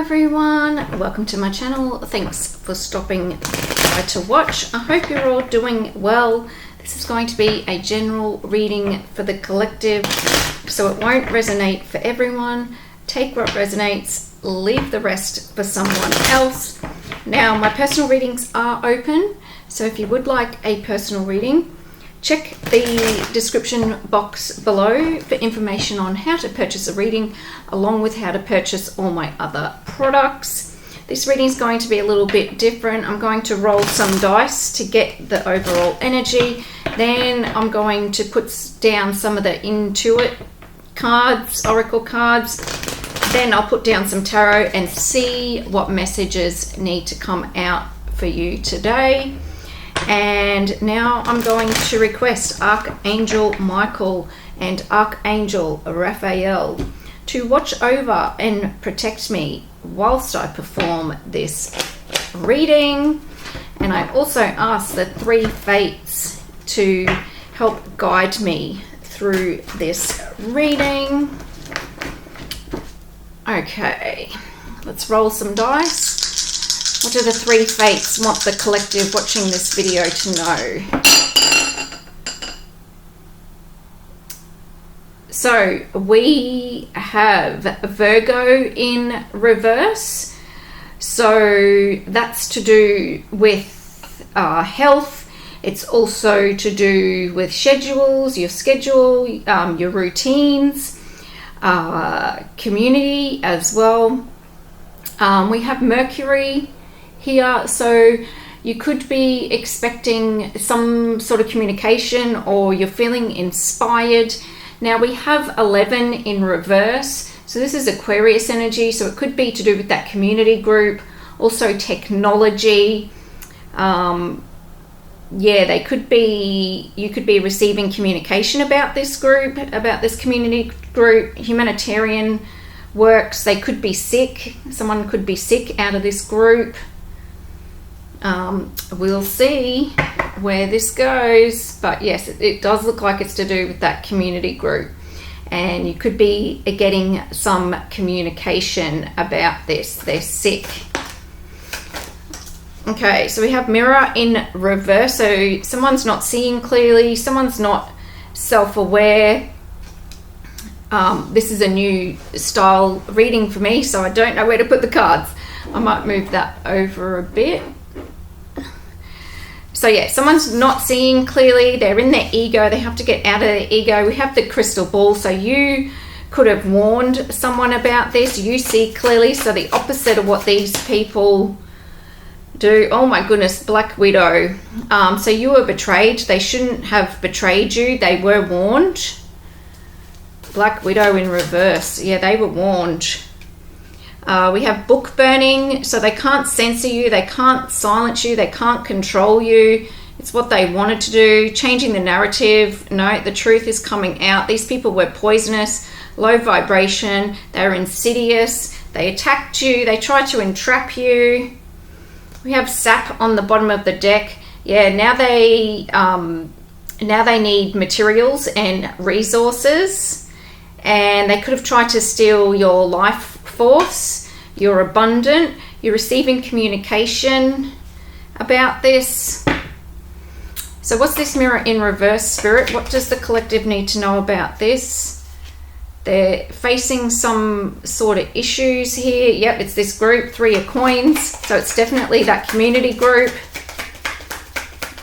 everyone, welcome to my channel. Thanks for stopping by to watch. I hope you're all doing well. This is going to be a general reading for the collective, so it won't resonate for everyone. Take what resonates, leave the rest for someone else. Now, my personal readings are open, so if you would like a personal reading, check the description box below for information on how to purchase a reading, along with how to purchase all my other products. This reading is going to be a little bit different. I'm going to roll some dice to get the overall energy. Then I'm going to put down some of the Intuit cards, Oracle cards. Then I'll put down some tarot and see what messages need to come out for you today. And now I'm going to request Archangel Michael and Archangel Raphael to watch over and protect me whilst I perform this reading. And I also ask the three fates to help guide me through this reading. Okay, let's roll some dice. What do the three fates want the collective watching this video to know? So we have Virgo in reverse. So that's to do with health. It's also to do with schedules, your schedule, your routines, community as well. We have Mercury here, so you could be expecting some sort of communication, or you're feeling inspired. Now we have 11 in reverse, so this is Aquarius energy, so it could be to do with that community group, also technology. They could be, you could be receiving communication about this group, about this community group. Humanitarian works, they could be sick, someone could be sick out of this group. We'll see where this goes, but yes, it does look like it's to do with that community group, and you could be getting some communication about this. They're sick. Okay, so we have Mirror in reverse, so someone's not seeing clearly, someone's not self-aware. This is a new style reading for me, so I don't know where to put the cards. I might move that over a bit. So yeah, someone's not seeing clearly, they're in their ego, they have to get out of their ego. We have the crystal ball, so you could have warned someone about this. You see clearly, so the opposite of what these people do. Oh my goodness, Black Widow. So you were betrayed. They shouldn't have betrayed you. They were warned. Black Widow in reverse. Yeah, they were warned. We have book burning, so they can't censor you, they can't silence you, they can't control you. It's what they wanted to do. Changing the narrative. No, the truth is coming out. These people were poisonous, low vibration, they were insidious, they attacked you, they tried to entrap you. We have sap on the bottom of the deck. Yeah, now they need materials and resources, and they could have tried to steal your life force. You're abundant, you're receiving communication about this. So what's this Mirror in reverse, Spirit? What does the collective need to know about this? They're facing some sort of issues here. Yep, it's this group, Three of Coins, so it's definitely that community group.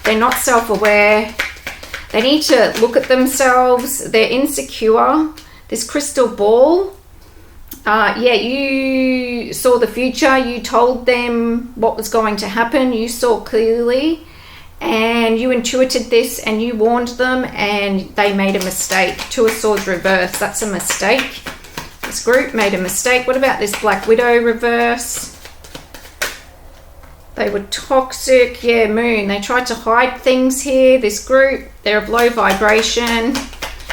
They're not self-aware, they need to look at themselves, they're insecure. This crystal ball, you saw the future, you told them what was going to happen, you saw clearly, and you intuited this, and you warned them, and they made a mistake. Two of Swords reverse, that's a mistake. This group made a mistake. What about this Black Widow reverse? They were toxic. Yeah, Moon, they tried to hide things here. This group, they're of low vibration.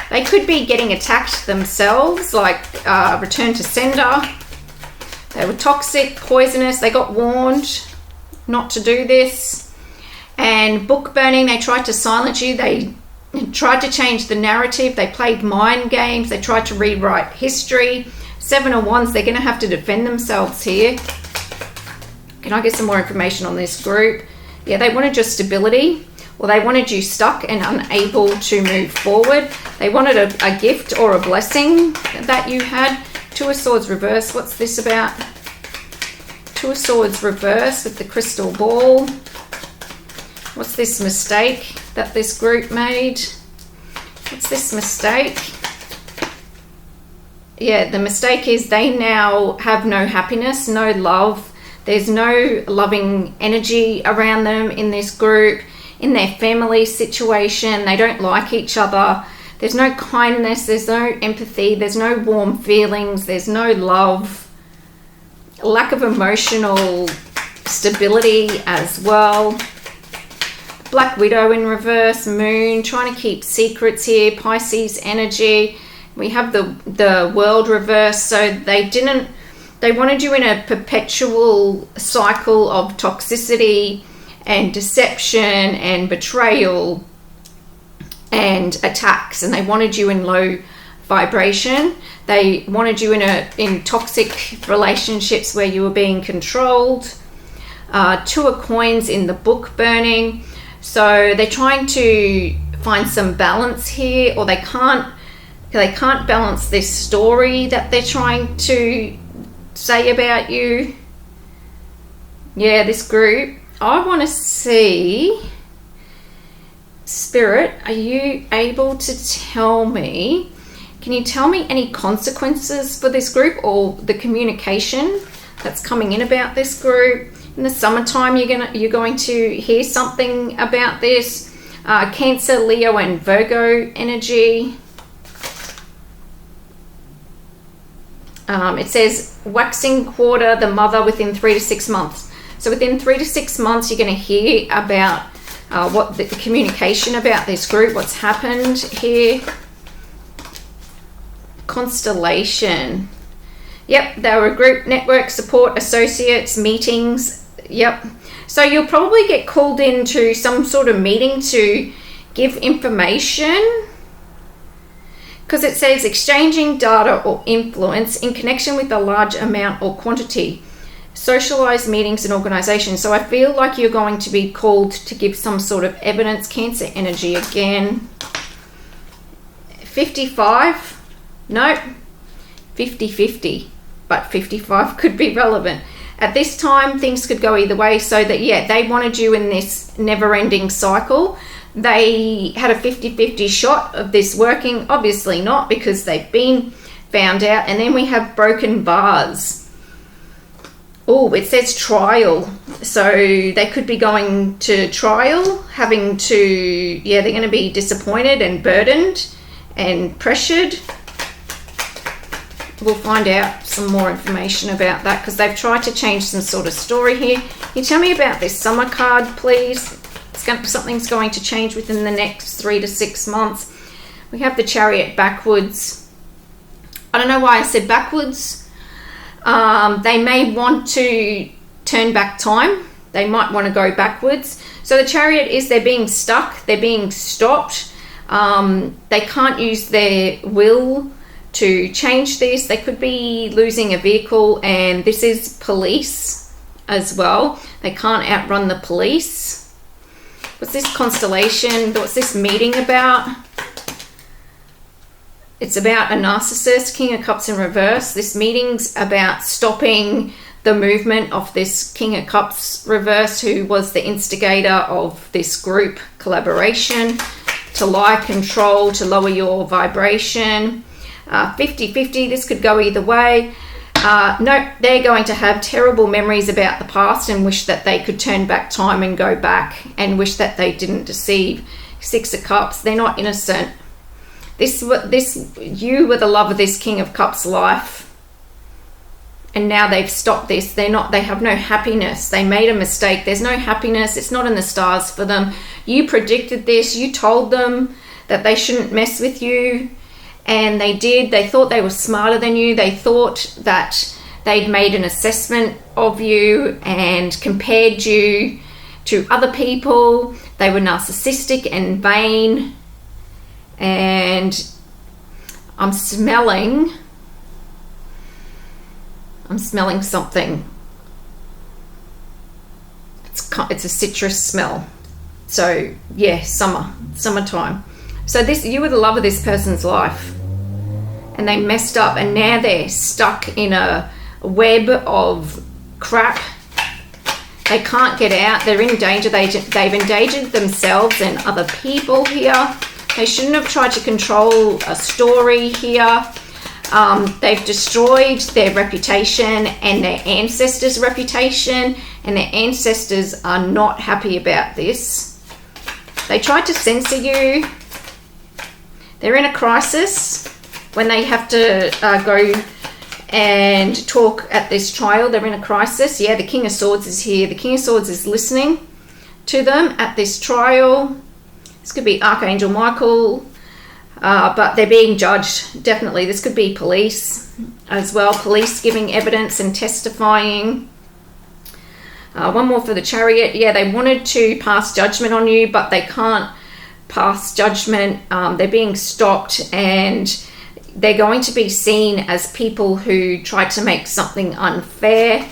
They could be getting attacked themselves, like return to sender. They were toxic, poisonous. They got warned not to do this. And book burning, they tried to silence you. They tried to change the narrative. They played mind games. They tried to rewrite history. Seven of Wands, they're going to have to defend themselves here. Can I get some more information on this group? Yeah, they wanted your stability, or they wanted you stuck and unable to move forward. They wanted a gift or a blessing that you had. Two of Swords reverse. What's this about? Two of Swords reverse with the crystal ball. What's this mistake that this group made? What's this mistake? Yeah, the mistake is they now have no happiness, no love. There's no loving energy around them in this group, in their family situation. They don't like each other. There's no kindness. There's no empathy. There's no warm feelings. There's no love. Lack of emotional stability as well. Black Widow in reverse, Moon, trying to keep secrets here. Pisces energy. We have the World reverse. So they wanted you in a perpetual cycle of toxicity and deception and betrayal and attacks, and they wanted you in low vibration. They wanted you in toxic relationships where you were being controlled. Two of Coins in the book burning. So they're trying to find some balance here, or they can't balance this story that they're trying to say about you. Yeah, this group. I want to see, Spirit, are you able to tell me, can you tell me any consequences for this group or the communication that's coming in about this group? In the summertime, you're going to hear something about this. Cancer, Leo, and Virgo energy. It says waxing quarter, the mother within 3 to 6 months. So within 3 to 6 months, you're going to hear about what the communication about this group, what's happened here. Constellation. Yep, they were a group, network, support, associates, meetings. Yep. So you'll probably get called into some sort of meeting to give information, because it says exchanging data or influence in connection with a large amount or quantity. Socialized meetings and organizations. So I feel like you're going to be called to give some sort of evidence. Cancer energy again. 55. No. 50-50. But 55 could be relevant. At this time, things could go either way. So that, yeah, they wanted you in this never-ending cycle. They had a 50-50 shot of this working. Obviously not, because they've been found out. And then we have broken bars. Oh, it says trial. So they could be going to trial, having to, yeah, they're going to be disappointed and burdened and pressured. We'll find out some more information about that, because they've tried to change some sort of story here. Can you tell me about this summer card, please? Something's going to change within the next 3 to 6 months. We have the Chariot backwards. I don't know why I said backwards. They may want to turn back time. They might want to go backwards. So the Chariot is, they're being stuck. They're being stopped. They can't use their will to change this. They could be losing a vehicle, and this is police as well. They can't outrun the police. What's this constellation? What's this meeting about? It's about a narcissist, King of Cups in reverse. This meeting's about stopping the movement of this King of Cups reverse, who was the instigator of this group collaboration, to lie, control, to lower your vibration. 50-50, this could go either way. No, they're going to have terrible memories about the past and wish that they could turn back time and go back, and wish that they didn't deceive. 6 of Cups, they're not innocent. You were the love of this King of Cups life, and now they've stopped this. They have no happiness. They made a mistake. There's no happiness. It's not in the stars for them. You predicted this. You told them that they shouldn't mess with you, and they did. They thought they were smarter than you. They thought that they'd made an assessment of you and compared you to other people. They were narcissistic and vain. And I'm smelling I'm smelling something. It's a citrus smell. So yeah, summertime. So you were the love of this person's life, and they messed up, and now they're stuck in a web of crap. They can't get out. They're in danger. They've endangered themselves and other people here. They shouldn't have tried to control a story here. They've destroyed their reputation and their ancestors' reputation, and their ancestors are not happy about this. They tried to censor you. They're in a crisis when they have to go and talk at this trial. They're in a crisis. Yeah, the King of Swords is here. The King of Swords is listening to them at this trial. This could be Archangel Michael, but they're being judged. Definitely, this could be police as well. Police giving evidence and testifying. One more for the Chariot. Yeah, they wanted to pass judgment on you, but they can't pass judgment. They're being stopped, and they're going to be seen as people who tried to make something unfair.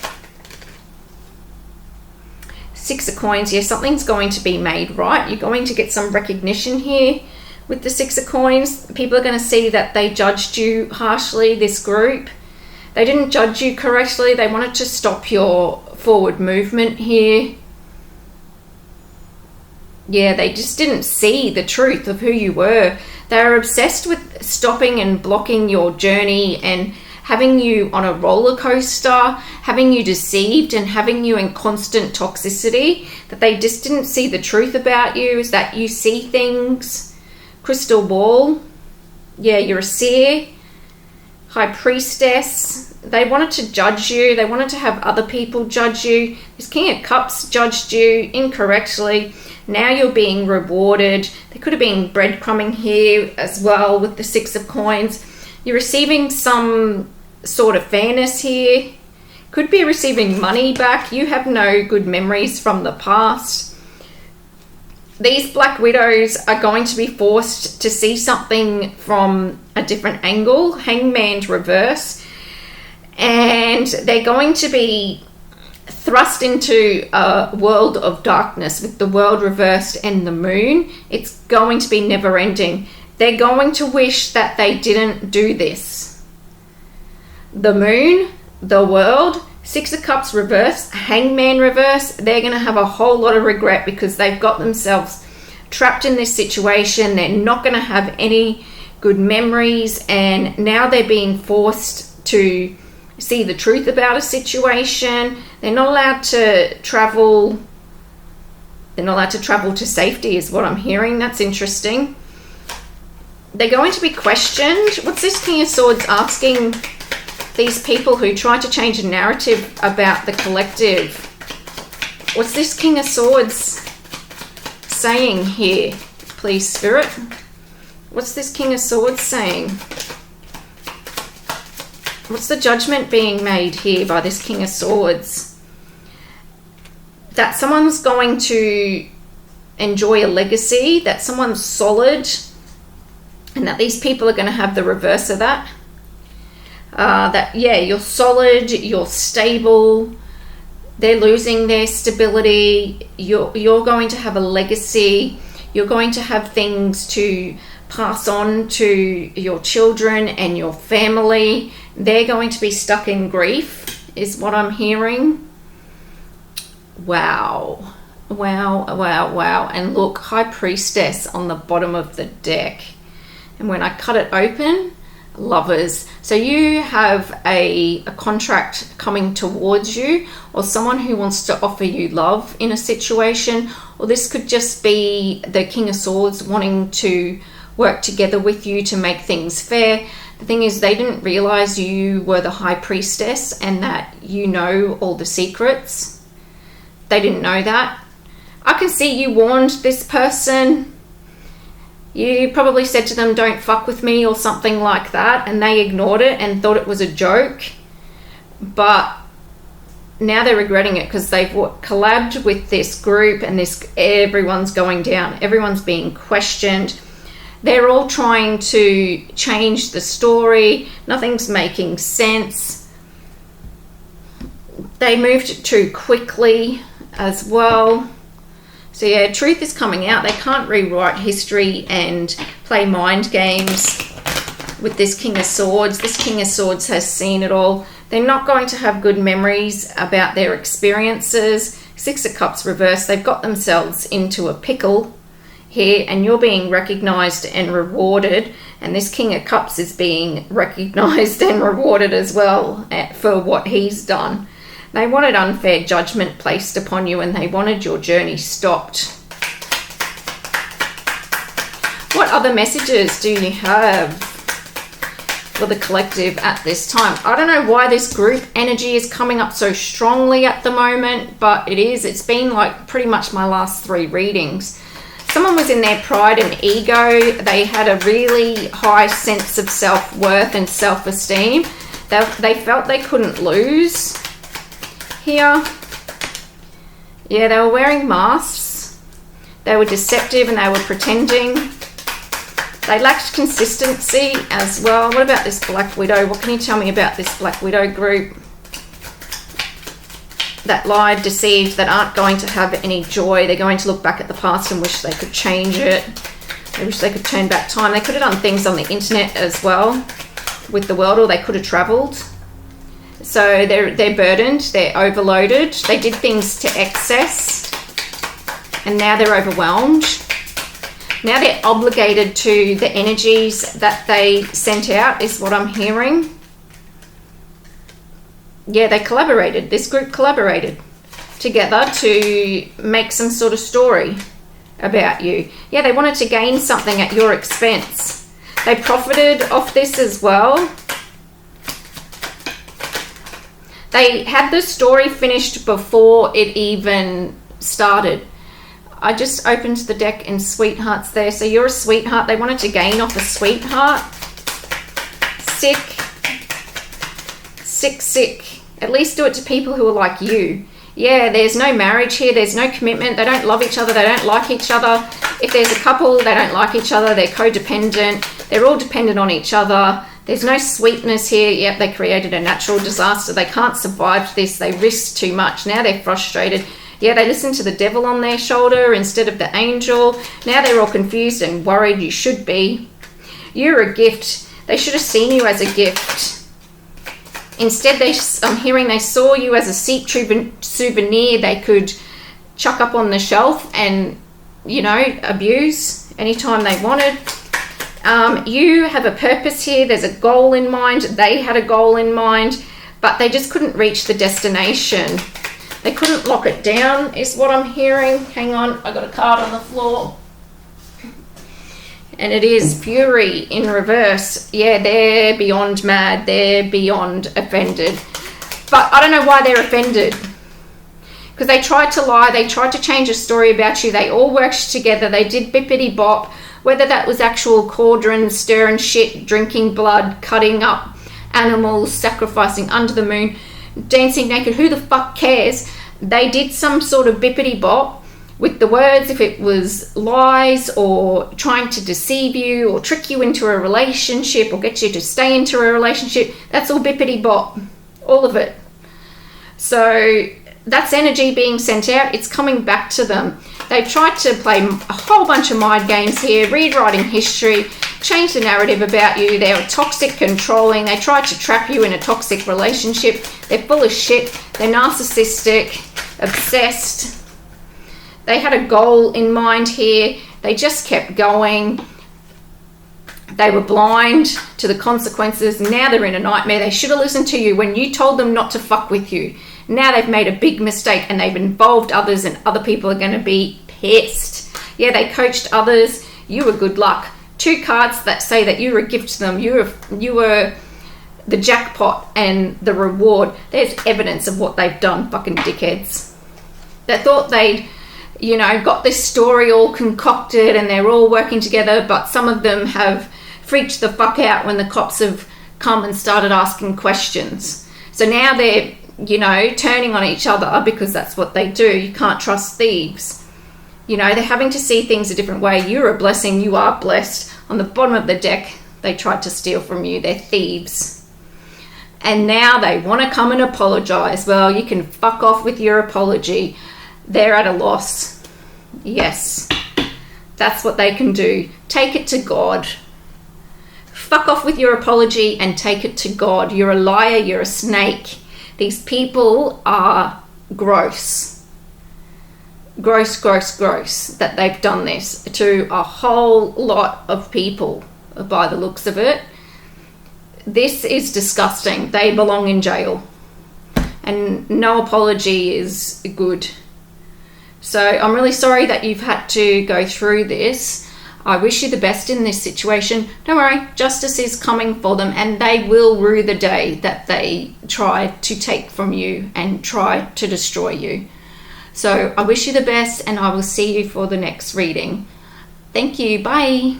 Six of Coins. Yeah, something's going to be made right. You're going to get some recognition here with the Six of Coins. People are going to see that they judged you harshly, this group. They didn't judge you correctly. They wanted to stop your forward movement here. Yeah, they just didn't see the truth of who you were. They were obsessed with stopping and blocking your journey and having you on a roller coaster, having you deceived and having you in constant toxicity. That they just didn't see the truth about you, is that you see things. Crystal Ball. Yeah, you're a seer. High Priestess. They wanted to judge you. They wanted to have other people judge you. This King of Cups judged you incorrectly. Now you're being rewarded. There could have been breadcrumbing here as well with the Six of Coins. You're receiving some sort of fairness here. Could be receiving money back. You have no good memories from the past. These Black Widows are going to be forced to see something from a different angle. Hangman's reverse. And they're going to be thrust into a world of darkness with the world reversed and the moon. It's going to be never ending. They're going to wish that they didn't do this. The moon, the world, Six of Cups reverse, Hangman reverse. They're going to have a whole lot of regret because they've got themselves trapped in this situation. They're not going to have any good memories, and now they're being forced to see the truth about a situation. They're not allowed to travel. They're not allowed to travel to safety is what I'm hearing. That's interesting. They're going to be questioned. What's this King of Swords asking these people who try to change a narrative about the collective? What's this King of Swords saying here, please, Spirit? What's this King of Swords saying? What's the judgment being made here by this King of Swords? That someone's going to enjoy a legacy, that someone's solid, and that these people are going to have the reverse of that. That, yeah, you're solid, you're stable, they're losing their stability, you're going to have a legacy, you're going to have things to pass on to your children and your family. They're going to be stuck in grief, is what I'm hearing. Wow. Wow, wow, wow. And look, High Priestess on the bottom of the deck. And when I cut it open, Lovers. So you have a contract coming towards you, or someone who wants to offer you love in a situation, or this could just be the King of Swords wanting to work together with you to make things fair. The thing is, they didn't realize you were the High Priestess and that you know all the secrets. They didn't know that. I can see you warned this person. You probably said to them, don't fuck with me or something like that, and they ignored it and thought it was a joke. But now they're regretting it because they've collabed with this group, and everyone's going down. Everyone's being questioned. They're all trying to change the story. Nothing's making sense. They moved too quickly as well. So yeah, truth is coming out. They can't rewrite history and play mind games with this King of Swords. This King of Swords has seen it all. They're not going to have good memories about their experiences. Six of Cups reversed. They've got themselves into a pickle here, and you're being recognized and rewarded. And this King of Cups is being recognized and rewarded as well for what he's done. They wanted unfair judgment placed upon you, and they wanted your journey stopped. What other messages do you have for the collective at this time? I don't know why this group energy is coming up so strongly at the moment, but it is. It's been like pretty much my last 3 readings. Someone was in their pride and ego. They had a really high sense of self-worth and self-esteem. They felt they couldn't lose here. Yeah, they were wearing masks. They were deceptive and they were pretending. They lacked consistency as well. What about this Black Widow? What can you tell me about this Black Widow group? That lied, deceived, that aren't going to have any joy. They're going to look back at the past and wish they could change it. They wish they could turn back time. They could have done things on the internet as well with the world, or they could have traveled. So they're burdened, they're overloaded. They did things to excess, and now they're overwhelmed. Now they're obligated to the energies that they sent out, is what I'm hearing. Yeah, they collaborated. This group collaborated together to make some sort of story about you. Yeah, they wanted to gain something at your expense. They profited off this as well. They had the story finished before it even started. I just opened the deck in sweethearts there. So you're a sweetheart. They wanted to gain off a sweetheart. Sick. Sick, sick. At least do it to people who are like you. Yeah, there's no marriage here. There's no commitment. They don't love each other. They don't like each other. If there's a couple, they don't like each other. They're codependent. They're all dependent on each other. There's no sweetness here. Yep, they created a natural disaster. They can't survive this. They risked too much. Now they're frustrated. Yeah, they listened to the devil on their shoulder instead of the angel. Now they're all confused and worried. You should be. You're a gift. They should have seen you as a gift. Instead, I'm hearing they saw you as a seat souvenir they could chuck up on the shelf and, you know, abuse anytime they wanted. You have a purpose here. There's a goal in mind. They had a goal in mind, but they just couldn't reach the destination. They couldn't lock it down, is what I'm hearing. Hang on, I got a card on the floor. And it is Fury in reverse. Yeah, they're beyond mad. They're beyond offended. But I don't know why they're offended. Because they tried to lie. They tried to change a story about you. They all worked together. They did bippity bop. Whether that was actual cauldron, stirring shit, drinking blood, cutting up animals, sacrificing under the moon, dancing naked, who the fuck cares? They did some sort of bippity bop with the words, if it was lies or trying to deceive you or trick you into a relationship or get you to stay into a relationship. That's all bippity bop, all of it. So that's energy being sent out. It's coming back to them. They've tried to play a whole bunch of mind games here, rewriting history, change the narrative about you. They're toxic, controlling. They tried to trap you in a toxic relationship. They're full of shit. They're narcissistic, obsessed. They had a goal in mind here. They just kept going. They were blind to the consequences. Now they're in a nightmare. They should have listened to you when you told them not to fuck with you. Now they've made a big mistake and they've involved others, and other people are going to be pissed. Yeah, they coached others. You were good luck. 2 cards that say that you were a gift to them. You were the jackpot and the reward. There's evidence of what they've done, fucking dickheads. They thought they'd, you know, got this story all concocted and they're all working together, but some of them have freaked the fuck out when the cops have come and started asking questions. So now they're, you know, turning on each other because that's what they do. You can't trust thieves. You know, they're having to see things a different way. You're a blessing. You are blessed. On the bottom of the deck, they tried to steal from you. They're thieves. And now they want to come and apologize. Well, you can fuck off with your apology. They're at a loss. Yes, that's what they can do. Take it to God. Fuck off with your apology and take it to God. You're a liar. You're a snake. These people are gross. Gross, gross, gross that they've done this to a whole lot of people by the looks of it. This is disgusting. They belong in jail. And no apology is good. So I'm really sorry that you've had to go through this. I wish you the best in this situation. Don't worry, justice is coming for them, and they will rue the day that they try to take from you and try to destroy you. So I wish you the best, and I will see you for the next reading. Thank you. Bye.